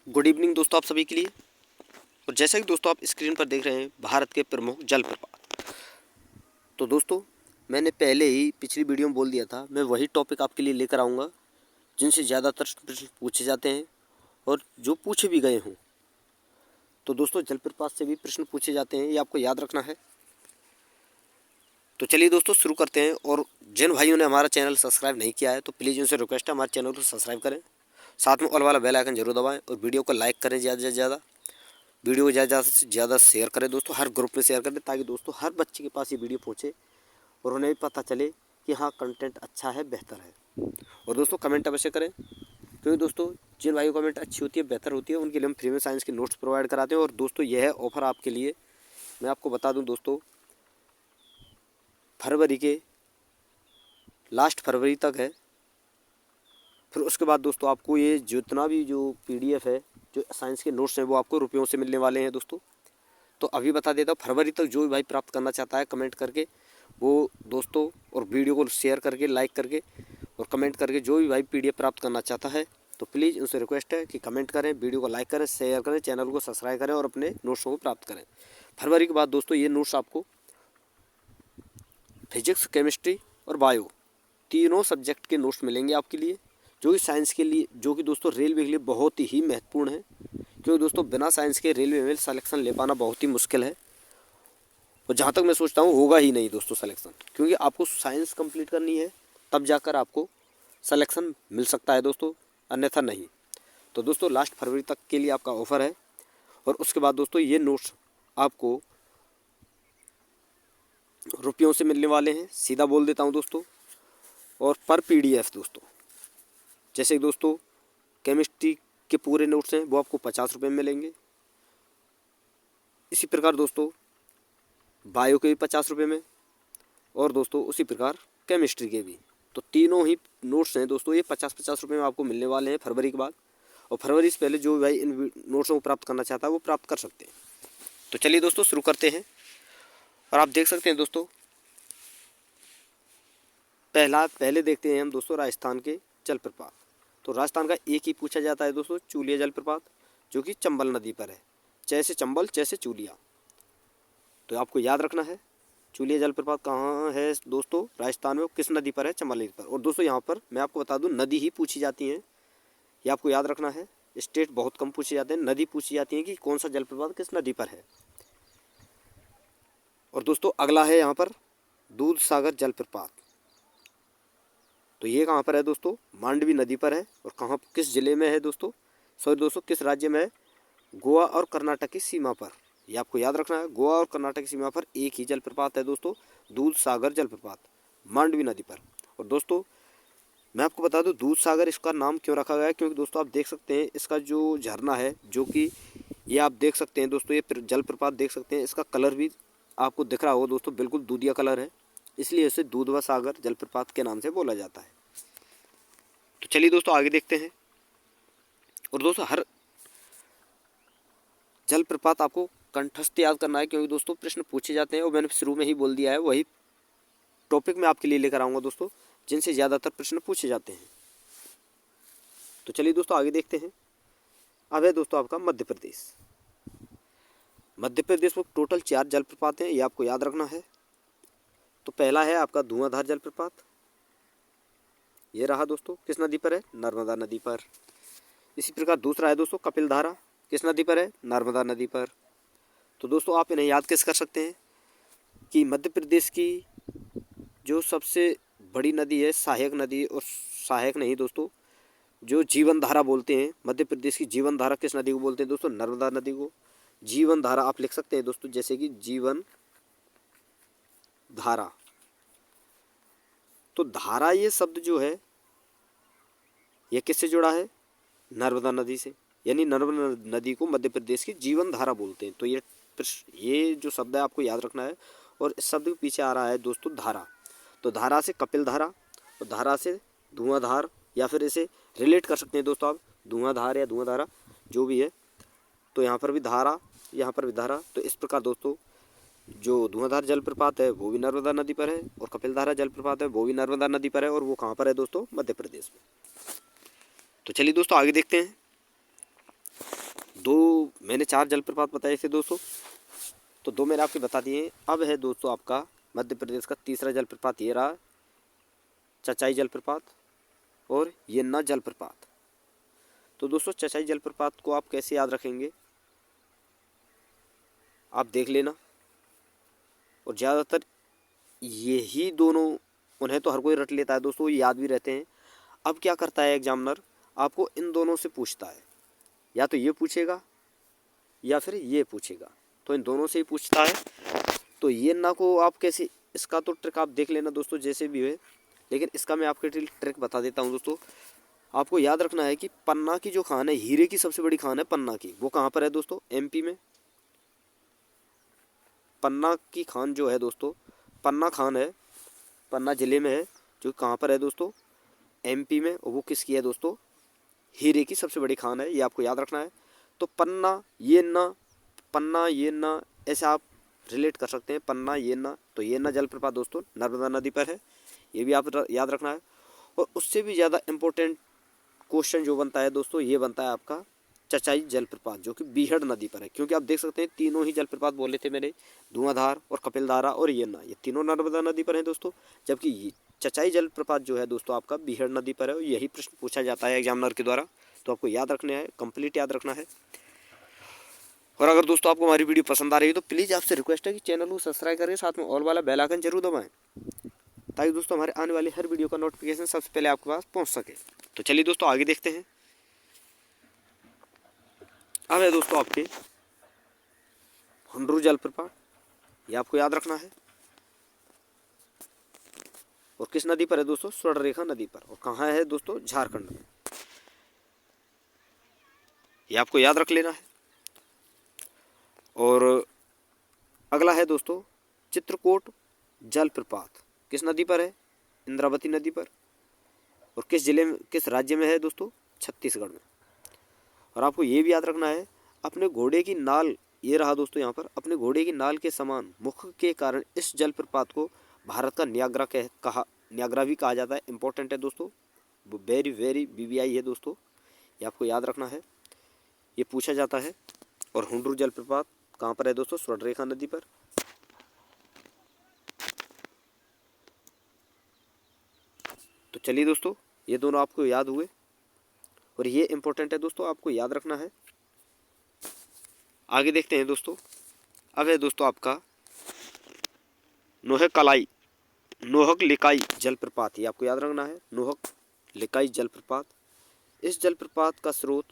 Good evening दोस्तों आप सभी के लिए। और जैसा कि दोस्तों आप स्क्रीन पर देख रहे हैं भारत के प्रमुख जलप्रपात। तो दोस्तों मैंने पहले ही पिछली वीडियो में बोल दिया था, मैं वही टॉपिक आपके लिए लेकर आऊँगा जिनसे ज़्यादातर प्रश्न पूछे जाते हैं और जो पूछे भी गए हों। तो दोस्तों जलप्रपात से भी प्रश्न पूछे जाते हैं, ये आपको याद रखना है। तो चलिए दोस्तों शुरू करते हैं। और जिन भाइयों ने हमारा चैनल सब्सक्राइब नहीं किया है तो प्लीज़ उनसे रिक्वेस्ट है हमारे चैनल को सब्सक्राइब करें, साथ में ऑल वाला बेल आइकन जरूर दबाएं और वीडियो को लाइक करें ज़्यादा से ज़्यादा। वीडियो को ज़्यादा से ज़्यादा शेयर करें दोस्तों, हर ग्रुप में शेयर करें ताकि दोस्तों हर बच्चे के पास ये वीडियो पहुँचे और उन्हें भी पता चले कि हाँ कंटेंट अच्छा है, बेहतर है। और दोस्तों कमेंट अवश्य करें, क्योंकि दोस्तों जिन भाइयों कमेंट अच्छी होती है, बेहतर होती है, उनके लिए हम फ्री में साइंस के नोट्स प्रोवाइड कराते हैं। और दोस्तों यह है ऑफ़र आपके लिए। मैं आपको बता दूं दोस्तों, फरवरी के लास्ट फरवरी तक है। फिर उसके बाद दोस्तों आपको ये जितना भी जो PDF है, जो साइंस के नोट्स हैं, वो आपको रुपयों से मिलने वाले हैं दोस्तों। तो अभी बता देता हूँ, फरवरी तक जो भी भाई प्राप्त करना चाहता है कमेंट करके वो दोस्तों, और वीडियो को शेयर करके, लाइक करके और कमेंट करके जो भी भाई PDF प्राप्त करना चाहता है तो प्लीज़ उनसे रिक्वेस्ट है कि कमेंट करें, वीडियो को लाइक करें, शेयर करें, चैनल को सब्सक्राइब करें और अपने नोट्सों को प्राप्त करें। फरवरी के बाद दोस्तों ये नोट्स आपको फिजिक्स, केमिस्ट्री और बायो तीनों सब्जेक्ट के नोट्स मिलेंगे आपके लिए, जो कि साइंस के लिए, जो कि दोस्तों रेलवे के लिए बहुत ही महत्वपूर्ण है। क्योंकि दोस्तों बिना साइंस के रेलवे में सिलेक्शन ले पाना बहुत ही मुश्किल है, और जहाँ तक मैं सोचता हूँ होगा ही नहीं दोस्तों सिलेक्शन, क्योंकि आपको साइंस कंप्लीट करनी है तब जाकर आपको सिलेक्शन मिल सकता है दोस्तों, अन्यथा नहीं। तो दोस्तों लास्ट फरवरी तक के लिए आपका ऑफ़र है। और उसके बाद दोस्तों ये नोट्स आपको रुपयों से मिलने वाले हैं, सीधा बोल देता हूँ दोस्तों। और पर PDF दोस्तों, जैसे दोस्तों केमिस्ट्री के पूरे नोट्स हैं वो आपको 50 रुपये में मिलेंगे। इसी प्रकार दोस्तों बायो के भी 50 रुपये में, और दोस्तों उसी प्रकार केमिस्ट्री के भी। तो तीनों ही नोट्स हैं दोस्तों, ये 50-50 रुपये में आपको मिलने वाले हैं फरवरी के बाद। और फरवरी से पहले जो भाई इन नोट्सों को प्राप्त करना चाहता है वो प्राप्त कर सकते हैं। तो चलिए दोस्तों शुरू करते हैं। और आप देख सकते हैं दोस्तों, पहले देखते हैं हम दोस्तों राजस्थान के जलप्रपात। तो राजस्थान का एक ही पूछा जाता है दोस्तों, चूलिया जलप्रपात, जो कि चंबल नदी पर है। जैसे चंबल जैसे चूलिया, तो आपको याद रखना है चूलिया जलप्रपात कहाँ है दोस्तों, राजस्थान में, किस नदी पर है, चंबल नदी पर। और दोस्तों यहाँ पर मैं आपको बता दूँ नदी ही पूछी जाती हैं, ये आपको याद रखना है। स्टेट बहुत कम पूछे जाते हैं, नदी पूछी जाती है कि कौन सा जलप्रपात किस नदी पर है। और दोस्तों अगला है यहाँ पर दूध सागर जलप्रपात। तो ये कहाँ पर है दोस्तों, मांडवी नदी पर है। और कहाँ, किस जिले में है दोस्तों, सॉरी दोस्तों किस राज्य में है, गोवा और कर्नाटक की सीमा पर। ये आपको याद रखना है, गोवा और कर्नाटक की सीमा पर एक ही जलप्रपात है दोस्तों, दूध सागर जलप्रपात, मांडवी नदी पर। और दोस्तों मैं आपको बता दूं दूध सागर इसका नाम क्यों रखा गया है, क्योंकि दोस्तों आप देख सकते हैं इसका जो झरना है, जो कि ये आप देख सकते हैं दोस्तों, ये जलप्रपात देख सकते हैं, इसका कलर भी आपको दिख रहा होगा दोस्तों, बिल्कुल दूधिया कलर है, इसलिए इसे दूधवा सागर जलप्रपात के नाम से बोला जाता है। तो चलिए दोस्तों आगे देखते हैं। और दोस्तों हर जलप्रपात आपको कंठस्थ याद करना है, क्योंकि दोस्तों प्रश्न पूछे जाते हैं, और मैंने शुरू में ही बोल दिया है वही टॉपिक मैं आपके लिए लेकर आऊँगा दोस्तों, जिनसे ज़्यादातर प्रश्न पूछे जाते हैं। तो चलिए दोस्तों आगे देखते हैं। अब है दोस्तों आपका मध्य प्रदेश। मध्य प्रदेश में टोटल 4 जलप्रपात हैं, ये आपको याद रखना है। तो पहला है आपका धुआंधार जलप्रपात, ये रहा दोस्तों, किस नदी पर है, नर्मदा नदी पर। इसी प्रकार दूसरा है दोस्तों कपिलधारा, किस नदी पर है, नर्मदा नदी पर। तो दोस्तों आप इन्हें याद कैसे कर सकते हैं कि मध्य प्रदेश की जो सबसे बड़ी नदी है सहायक नदी, और सहायक नहीं दोस्तों, जो जीवन धारा बोलते हैं, मध्य प्रदेश की जीवन धारा किस नदी को बोलते हैं दोस्तों, नर्मदा नदी को। जीवन धारा आप लिख सकते हैं दोस्तों, जैसे कि जीवन धारा। तो धारा ये शब्द जो है ये किससे जुड़ा है, नर्मदा नदी से, यानी नर्मदा नदी को मध्य प्रदेश की जीवन धारा बोलते हैं। तो ये जो शब्द है आपको याद रखना है। और इस शब्द के पीछे आ रहा है दोस्तों धारा। तो धारा से कपिल धारा, और धारा से धुआंधार, या फिर इसे रिलेट कर सकते हैं दोस्तों आप, धुआंधार या धुआंधारा जो भी है। तो यहाँ पर भी धारा, यहाँ पर भी धारा। तो इस प्रकार दोस्तों जो धुआंधार जलप्रपात है वो भी नर्मदा नदी पर है, और कपिलधारा जलप्रपात है वो भी नर्मदा नदी पर है, और वो कहाँ पर है दोस्तों, मध्य प्रदेश में। तो चलिए दोस्तों आगे देखते हैं। मैंने 4 जलप्रपात बताए थे दोस्तों, तो 2 मैंने आपके बता दिए। अब है दोस्तों आपका मध्य प्रदेश का तीसरा जलप्रपात, ये रहा चचाई जलप्रपात और यन्ना जलप्रपात। तो दोस्तों चचाई जलप्रपात को आप कैसे याद रखेंगे, आप देख लेना। और ज़्यादातर यही दोनों, उन्हें तो हर कोई रट लेता है दोस्तों, ये याद भी रहते हैं। अब क्या करता है एग्जामिनर, आपको इन दोनों से पूछता है, या तो ये पूछेगा या फिर ये पूछेगा, तो इन दोनों से ही पूछता है। तो ये ना को आप कैसे, इसका तो ट्रिक आप देख लेना दोस्तों जैसे भी है, लेकिन इसका मैं आपके ट्रिक बता देता हूँ दोस्तों। आपको याद रखना है कि पन्ना की जो खान है, हीरे की सबसे बड़ी खान है पन्ना की, वो कहाँ पर है दोस्तों, एमपी में। पन्ना की खान जो है दोस्तों, पन्ना खान है, पन्ना ज़िले में है, जो कहाँ पर है दोस्तों, एमपी में। और वो किसकी है दोस्तों, हीरे की सबसे बड़ी खान है, ये आपको याद रखना है। तो पन्ना ये ना ऐसे आप रिलेट कर सकते हैं, पन्ना ये ना। तो ये ना जलप्रपात दोस्तों नर्मदा नदी पर है, ये भी आप याद रखना है। और उससे भी ज़्यादा इम्पोर्टेंट क्वेश्चन जो बनता है दोस्तों, ये बनता है आपका चचाई जलप्रपात, जो कि बीहड़ नदी पर है। क्योंकि आप देख सकते हैं तीनों ही जलप्रपात बोले थे मैंने, धुआंधार और कपिलधारा और यन्ना, ये तीनों नर्मदा नदी पर हैं दोस्तों। जबकि चचाई जलप्रपात जो है दोस्तों आपका बीहड़ नदी पर है, और यही प्रश्न पूछा जाता है एग्जामिनर के द्वारा। तो आपको याद रखना है, कंप्लीट याद रखना है। और अगर दोस्तों आपको हमारी वीडियो पसंद आ रही है तो प्लीज़ आपसे रिक्वेस्ट है कि चैनल को सब्सक्राइब करें, साथ में ऑल वाला बेल आइकन जरूर दबाएं, ताकि दोस्तों हमारे आने वाली हर वीडियो का नोटिफिकेशन सबसे पहले आपके पास पहुंच सके। तो चलिए दोस्तों आगे देखते हैं। अब है दोस्तों आपके हुंड्रू जलप्रपात, ये आपको याद रखना है। और किस नदी पर है दोस्तों, स्वर्णरेखा नदी पर। और कहाँ है दोस्तों, झारखंड में, ये आपको याद रख लेना है। और अगला है दोस्तों चित्रकूट जलप्रपात, किस नदी पर है, इंद्रावती नदी पर। और किस जिले में, किस राज्य में है दोस्तों, छत्तीसगढ़ में। और आपको ये भी याद रखना है, अपने घोड़े की नाल, ये रहा दोस्तों यहाँ पर, अपने घोड़े की नाल के समान मुख के कारण इस जलप्रपात को भारत का न्यागरा भी कहा जाता है। इंपॉर्टेंट है दोस्तों, वेरी वेरी BBI है दोस्तों, ये आपको याद रखना है, ये पूछा जाता है। और हुंड्रू जलप्रपात कहाँ पर है दोस्तों, स्वर्णरेखा नदी पर। तो चलिए दोस्तों ये दोनों आपको याद हुए, और ये इंपॉर्टेंट है दोस्तों, आपको याद रखना है। आगे देखते हैं दोस्तों। अब है दोस्तों आपका नोहक लिकाई जलप्रपात, ये आपको याद रखना है, नोहक लिकाई जलप्रपात। इस जलप्रपात का स्रोत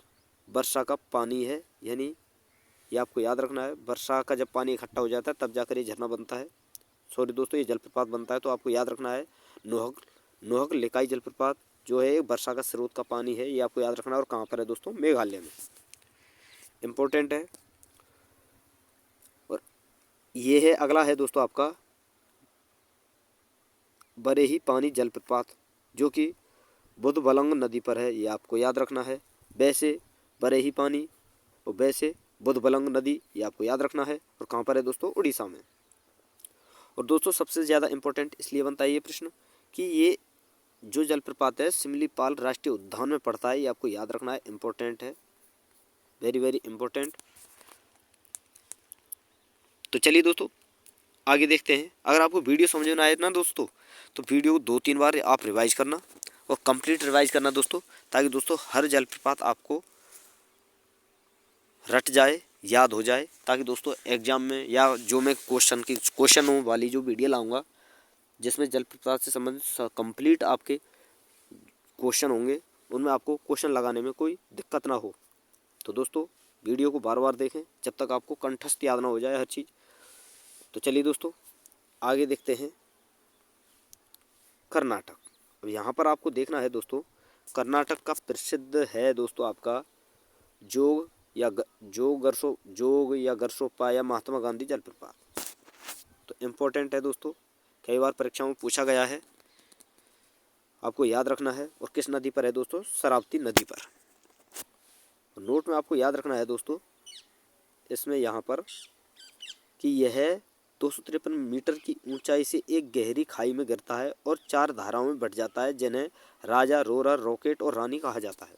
वर्षा का पानी है, यानी ये आपको याद रखना है, वर्षा का जब पानी इकट्ठा हो जाता है तब जाकर ये झरना बनता है, सॉरी दोस्तों ये जलप्रपात बनता है। तो आपको याद रखना है नोहक लिकाई जलप्रपात जो है वर्षा का स्रोत का पानी है, ये आपको याद रखना है। और कहाँ पर है दोस्तों, मेघालय में, इम्पोर्टेंट है। और ये है, अगला है दोस्तों आपका बरेही पानी जलप्रपात, जो कि बुधबलंग नदी पर है, ये आपको याद रखना है। वैसे बरेही पानी और वैसे बुधबलंग नदी, ये आपको याद रखना है। और कहाँ पर है दोस्तों, उड़ीसा में। और दोस्तों सबसे ज़्यादा इम्पोर्टेंट इसलिए बनता है ये प्रश्न कि ये जो जलप्रपात है सिमलीपाल राष्ट्रीय उद्यान में पड़ता है, ये आपको याद रखना है, इम्पोर्टेंट है, वेरी वेरी इम्पोर्टेंट। तो चलिए दोस्तों आगे देखते हैं। अगर आपको वीडियो समझ में आए ना दोस्तों, तो वीडियो को 2-3 बार आप रिवाइज करना, और कंप्लीट रिवाइज करना दोस्तों, ताकि दोस्तों हर जलप्रपात आपको रट जाए, याद हो जाए, ताकि दोस्तों एग्जाम में या जो मैं क्वेश्चनों वाली जो वीडियो लाऊंगा जिसमें जलप्रपात से संबंधित कंप्लीट आपके क्वेश्चन होंगे, उनमें आपको क्वेश्चन लगाने में कोई दिक्कत ना हो। तो दोस्तों वीडियो को बार बार देखें जब तक आपको कंठस्थ याद ना हो जाए हर चीज़। तो चलिए दोस्तों आगे देखते हैं कर्नाटक। अब यहाँ पर आपको देखना है दोस्तों, कर्नाटक का प्रसिद्ध है दोस्तों आपका जोग या गरसोप्पा महात्मा गांधी जलप्रपात। तो इम्पोर्टेंट है दोस्तों, कई बार परीक्षाओं में पूछा गया है, आपको याद रखना है। और किस नदी पर है दोस्तों, शरावती नदी पर। नोट में आपको याद रखना है दोस्तों इसमें यहाँ पर कि यह 253 मीटर की ऊंचाई से एक गहरी खाई में गिरता है और 4 धाराओं में बट जाता है, जिन्हें राजा, रोरर, रॉकेट और रानी कहा जाता है।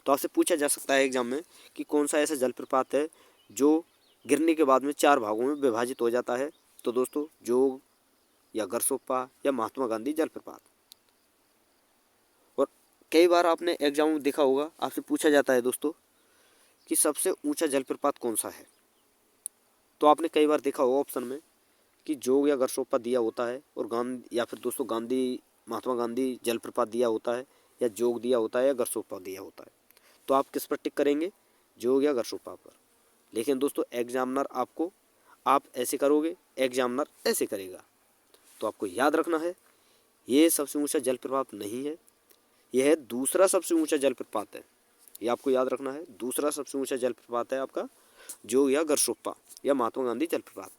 तो आपसे पूछा जा सकता है एग्जाम में कि कौन सा ऐसा जलप्रपात है जो गिरने के बाद में 4 भागों में विभाजित हो जाता है। तो दोस्तों जोग या गरसोप्पा या महात्मा गांधी जलप्रपात। और कई बार आपने एग्जाम में देखा होगा, आपसे पूछा जाता है दोस्तों कि सबसे ऊंचा जलप्रपात कौन सा है। तो आपने कई बार देखा होगा ऑप्शन में कि जोग या गरसोप्पा दिया होता है और गांधी या फिर दोस्तों महात्मा गांधी जलप्रपात दिया होता है, या जोग दिया होता है या गरसोप्पा दिया होता है। तो आप किस पर टिक करेंगे, जोग या गरसोप्पा पर। लेकिन दोस्तों एग्जामिनर आप ऐसे करोगे, एग्जामिनर ऐसे करेगा। तो आपको याद रखना है ये सबसे ऊंचा जलप्रपात नहीं है, यह है दूसरा सबसे ऊंचा जलप्रपात है। ये आपको याद रखना है, दूसरा सबसे ऊंचा जलप्रपात है आपका जोग या गरसोप्पा या महात्मा गांधी जलप्रपात।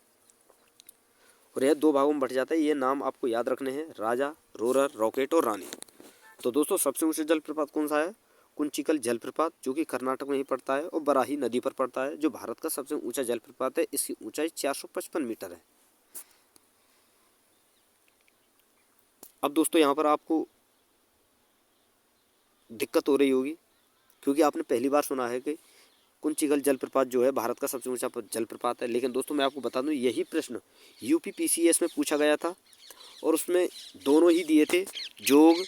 और यह 2 भागों में बट जाता है। ये नाम आपको याद रखने हैं, राजा, रोरर, रॉकेट और रानी। तो दोस्तों सबसे ऊंचा जलप्रपात कौन सा है, कुंचिकल जलप्रपात, जो कि कर्नाटक में ही पड़ता है और बराही नदी पर पड़ता है, जो भारत का सबसे ऊंचा जलप्रपात है। इसकी ऊंचाई 455 मीटर है। अब दोस्तों यहाँ पर आपको दिक्कत हो रही होगी, क्योंकि आपने पहली बार सुना है कि कुंचिकल जलप्रपात जो है भारत का सबसे ऊंचा जलप्रपात है। लेकिन दोस्तों मैं आपको बता दूं, यही प्रश्न यूपी पीसीएस में पूछा गया था और उसमें दोनों ही दिए थे, जोग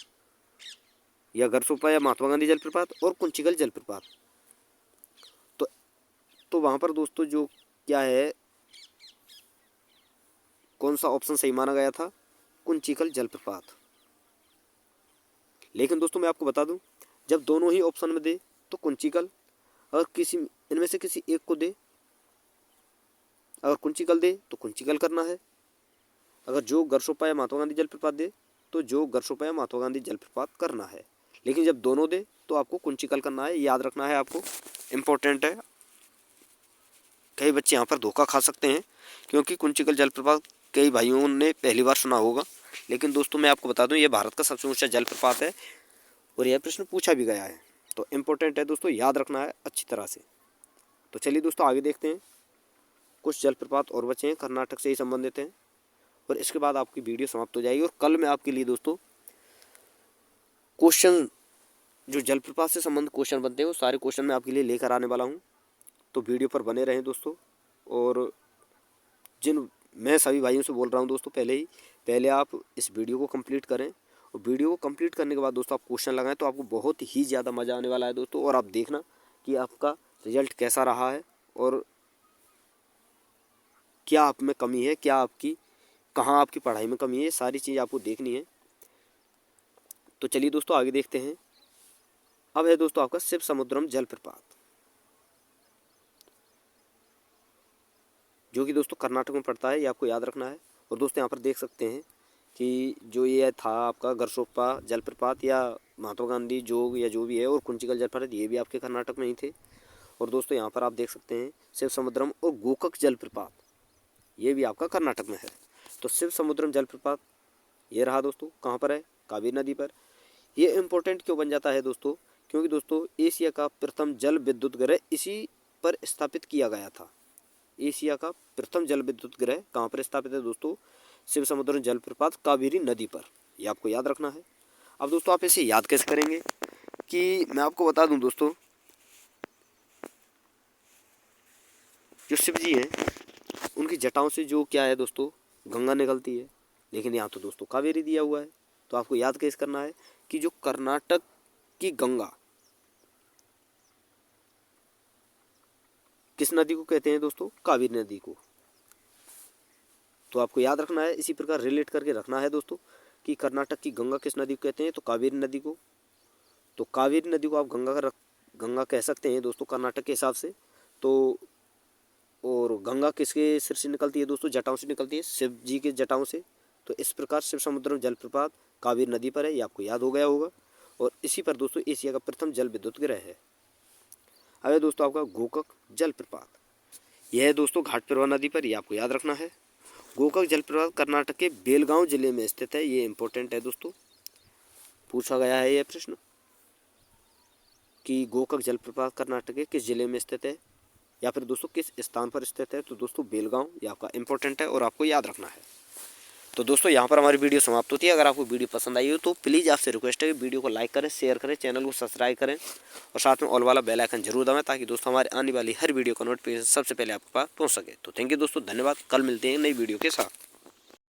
या गरसोप्पा या महात्मा गांधी जलप्रपात और कुंचिकल जलप्रपात। तो वहाँ पर दोस्तों जो क्या है, कौन सा ऑप्शन सही माना गया था, कुंचिकल जलप्रपात। लेकिन दोस्तों मैं आपको बता दूं, जब दोनों ही ऑप्शन में दे तो कुंचिकल, अगर किसी इनमें से किसी एक को दे, अगर कुंचिकल दे तो कुंचिकल करना है, अगर जो गरसोप्पा या महात्मा गांधी जलप्रपात दे तो जो गरसोप्पा या महात्मा गांधी जलप्रपात करना है। लेकिन जब दोनों दे तो आपको कुंचिकल करना है, याद रखना है आपको, इम्पोर्टेंट है। कई बच्चे यहाँ पर धोखा खा सकते हैं, क्योंकि कुंचिकल जलप्रपात कई भाइयों ने पहली बार सुना होगा। लेकिन दोस्तों मैं आपको बता दूं, ये भारत का सबसे ऊंचा जलप्रपात है और यह प्रश्न पूछा भी गया है। तो इम्पोर्टेंट है दोस्तों, याद रखना है अच्छी तरह से। तो चलिए दोस्तों आगे देखते हैं, कुछ जलप्रपात और बचे हैं, कर्नाटक से ही संबंधित हैं, और इसके बाद आपकी वीडियो समाप्त हो जाएगी। और कल मैं आपके लिए दोस्तों क्वेश्चन, जो जलप्रपात से संबंधित क्वेश्चन बनते हैं, वो सारे क्वेश्चन मैं आपके लिए लेकर आने वाला हूँ। तो वीडियो पर बने रहें दोस्तों। और मैं सभी भाइयों से बोल रहा हूँ दोस्तों, पहले आप इस वीडियो को कंप्लीट करें, और वीडियो को कंप्लीट करने के बाद दोस्तों आप क्वेश्चन लगाएं, तो आपको बहुत ही ज़्यादा मज़ा आने वाला है दोस्तों। और आप देखना कि आपका रिजल्ट कैसा रहा है और क्या आप में कमी है, कहाँ आपकी पढ़ाई में कमी है, सारी चीज़ आपको देखनी है। तो चलिए दोस्तों आगे देखते हैं। अब है दोस्तों आपका शिवसमुद्रम जलप्रपात, जो कि दोस्तों कर्नाटक में पड़ता है, ये आपको याद रखना है। और दोस्तों यहाँ पर देख सकते हैं कि जो ये था आपका गरसोप्पा जलप्रपात या महात्मा गांधी जोग या जो भी है, और कुंचिकल जलप्रपात, ये भी आपके कर्नाटक में ही थे। और दोस्तों यहाँ पर आप देख सकते हैं शिवसमुद्रम और गोकक जलप्रपात, ये भी आपका कर्नाटक में है। तो शिवसमुद्रम जलप्रपात ये रहा दोस्तों, कहाँ पर है, कावेरी नदी पर। ये इम्पोर्टेंट क्यों बन जाता है दोस्तों, क्योंकि दोस्तों एशिया का प्रथम जल विद्युत ग्रह इसी पर स्थापित किया गया था। एशिया का प्रथम जल विद्युत ग्रह कहाँ पर स्थापित है दोस्तों, शिवसमुद्रम जलप्रपात कावेरी नदी पर। ये आपको याद रखना है। अब दोस्तों आप इसे याद कैसे करेंगे, कि मैं आपको बता दूं दोस्तों, जो शिव जी हैं उनकी जटाओं से जो क्या है दोस्तों, गंगा निकलती है। लेकिन यहाँ तो दोस्तों कावेरी दिया हुआ है। तो आपको याद कैसे करना है कि जो कर्नाटक की गंगा किस नदी को कहते हैं दोस्तों, कावेरी नदी को। तो आपको याद रखना है, इसी प्रकार रिलेट करके रखना है दोस्तों, कि कर्नाटक की गंगा किस नदी को कहते हैं, तो कावेरी नदी को। तो कावेरी नदी को आप गंगा कह सकते हैं दोस्तों कर्नाटक के हिसाब से। तो और गंगा किसके सिर से निकलती है दोस्तों, जटाओं से निकलती है, शिव जी के जटाओं से। तो इस प्रकार शिवसमुद्रम जलप्रपात कावेरी नदी पर है, ये आपको याद हो गया होगा। और इसी पर दोस्तों एशिया का प्रथम जल विद्युत ग्रह है। अब है दोस्तों आपका गोकक जलप्रपात, यह है दोस्तों घाटप्रभा नदी पर, यह आपको याद रखना है। गोकक जलप्रपात कर्नाटक के बेलगांव जिले में स्थित है, ये इंपॉर्टेंट है दोस्तों, पूछा गया है यह प्रश्न कि गोकक जलप्रपात कर्नाटक के किस जिले में स्थित है, या फिर दोस्तों किस स्थान पर स्थित है। तो दोस्तों बेलगांव, ये आपका इंपॉर्टेंट है और आपको याद रखना है। तो दोस्तों यहाँ पर हमारी वीडियो समाप्त होती है। अगर आपको वीडियो पसंद आई हो तो प्लीज़ आपसे रिक्वेस्ट है कि वीडियो को लाइक करें, शेयर करें, चैनल को सब्सक्राइब करें और साथ में ऑल वाला बेल आइकन जरूर दबाएं, ताकि दोस्तों हमारे आने वाली हर वीडियो का नोटिफिकेशन सबसे पहले आपके पास पहुँच सके। तो थैंक यू दोस्तों, धन्यवाद। कल मिलते हैं नई वीडियो के साथ।